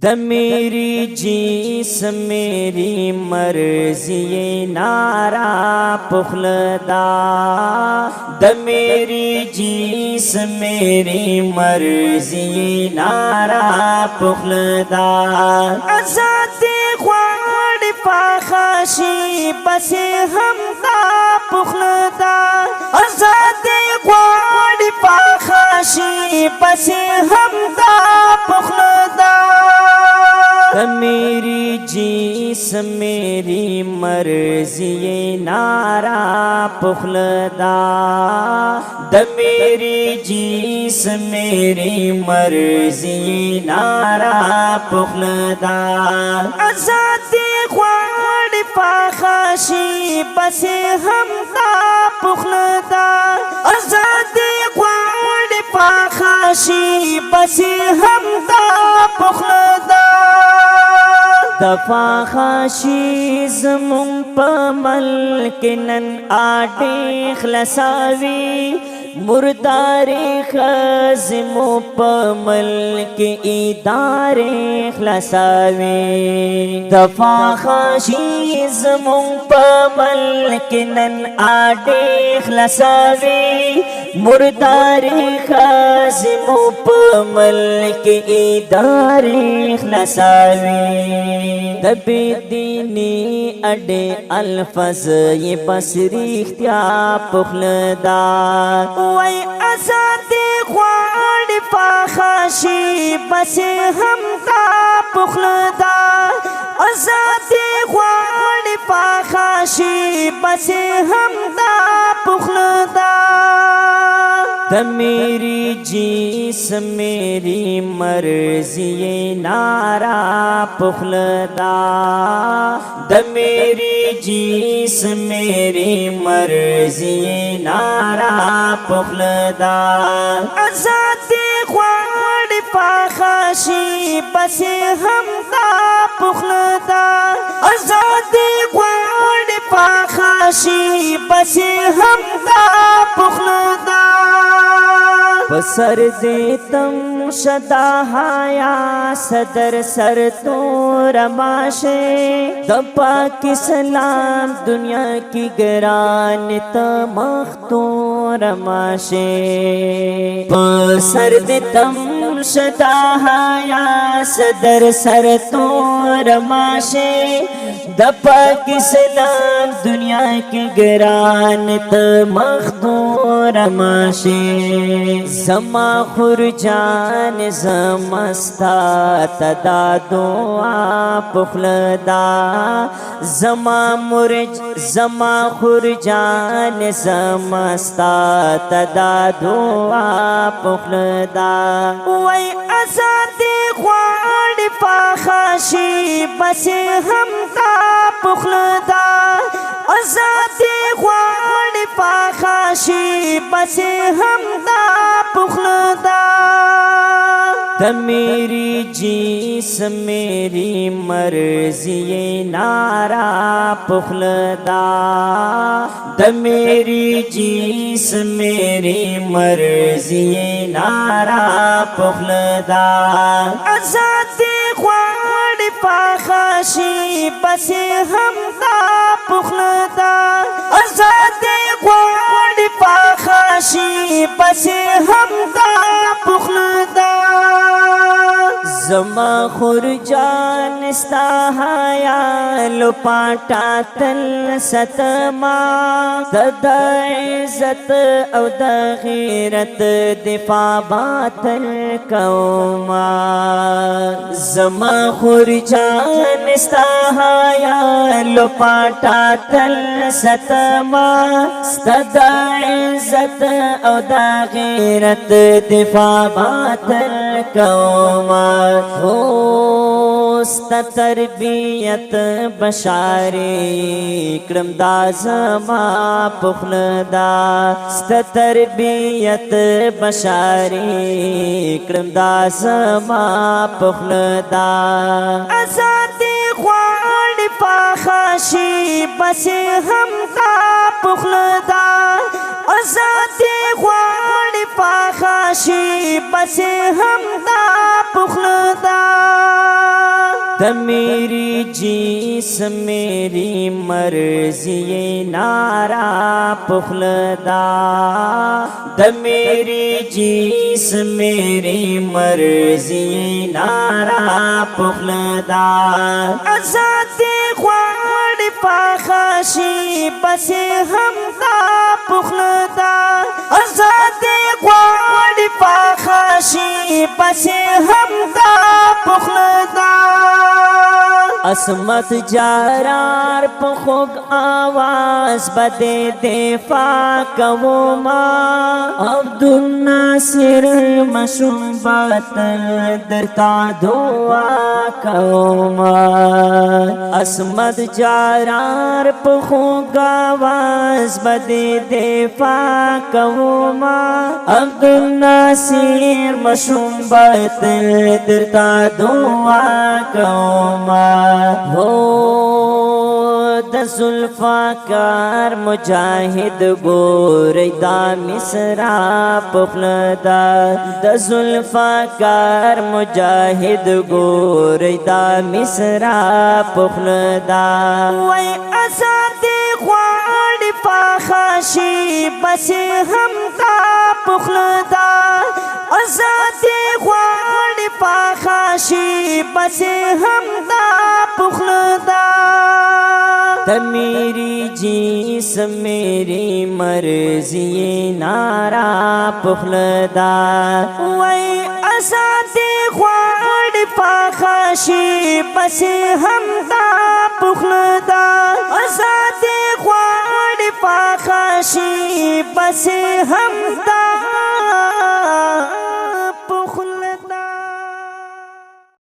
د میری جسم میری مرضی نارا پخلدا د میری جسم میری مرضی نارا پخلدا آزاد خوان پاخاشی بس ہم تا پخلدا آزاد خوان پاخاشی بس ہم تا پخلدا میری جسم میری مرضی نارا پخلدا د میری جسم میری مرضی نارا پخلدا آزاد خوان پاخاشی بس ہم تا پخلدا آزاد خوان پاخاشی بس ہم تا پخلدا دفا خاشی زمون پا ملک نن آٹے خلصاوی مردار خزمو پا ملک ادار خلصاوی دفا خاشی زمون پا ملک نن آٹے خلصاوی مردار خزمو پا ملک ادار خلصاوی دبی دینی اڈے الفظ یہ بسری اختیار پخلدا وی آزاد خوان پاخاشی بس ہم تا پخلدا آزاد خوان پاخاشی بس ہم تا پخلدا د میری جسم میری مرضی نارا پخلدا د میری جسم میری مرضی نارا پخلدا آزاد خوان پاخاشی بس ہم تا پخلدا آزاد خوان پاخاشی بس ہم تا پخلدا بسر دیتم شدا حیا صدر سر تو رماشے د پاک اسلام دنیا کی گران تمختو رماشے بسر دیتم شدا حیا صدر سر تو رماشے د پاک اسلام دنیا کی گران تمختو رماشے زما خرجان زمستا تدا دعا پخلدا زما خرجان زمستا تدا دعا پخلدا وی آزاد خوان پاخاشی بس ہم تا پخلدا آزاد خوان پاخاشی بس ہم تا پخلدا د میری جسم میری مرضی نارا پخلدا د میری جسم میری مرضی نارا پخلدا آزاد خوان پاخاشی بس ہم تا پخلدا آزاد خوان پاخاشی بس ہم تا پخلدا زما خرجان ستا حیا لپاٹا تل ستما د عزت او د غیرت دفاع باطل کوما زما خرجان ستا حیا لپاٹا تل ستما د عزت او د غیرت دفاع باطل کوما ستا تربیت بشاری کرم دا زما پخلدا ستا تربیت بشاری کرم دا زما پخلدا آزاد خوان پاخاشی بس ہم تا پخلدا آزاد خوان پاخاشی بس ہم تا پخلدا د میری جسم میری مرضی نارا پخلدا د میری جسم میری مرضی نارا پخلدا آزاد خوان فخاشی بس ہم تا پخلدا آزاد خوان فخاشی بس ہم تا پخلدا عصمت جارار په خوږ آواز بده دفاع کوما عبدالناصر مشوم باطل درتا دعا کوما عصمت جارار په خوږ آواز بده دفاع کوما عبدالناصر مشوم باطل درتا دعا کوما ہو د ذوالفقار مجاہد گوری دا مصرا پخلدا د ذوالفقار مجاہد گوری دا مصرا پخلدا وی آزاد خوان فخاشی بس ہم تا پخلدا آزاد خوان فخاشی بس ہم تا پخلدا د میری جسم میری مرضی نارا پخلدا وی آزاد خوان فخاشی بس ہم تا پخلدا آزاد خوان فخاشی بس ہم تا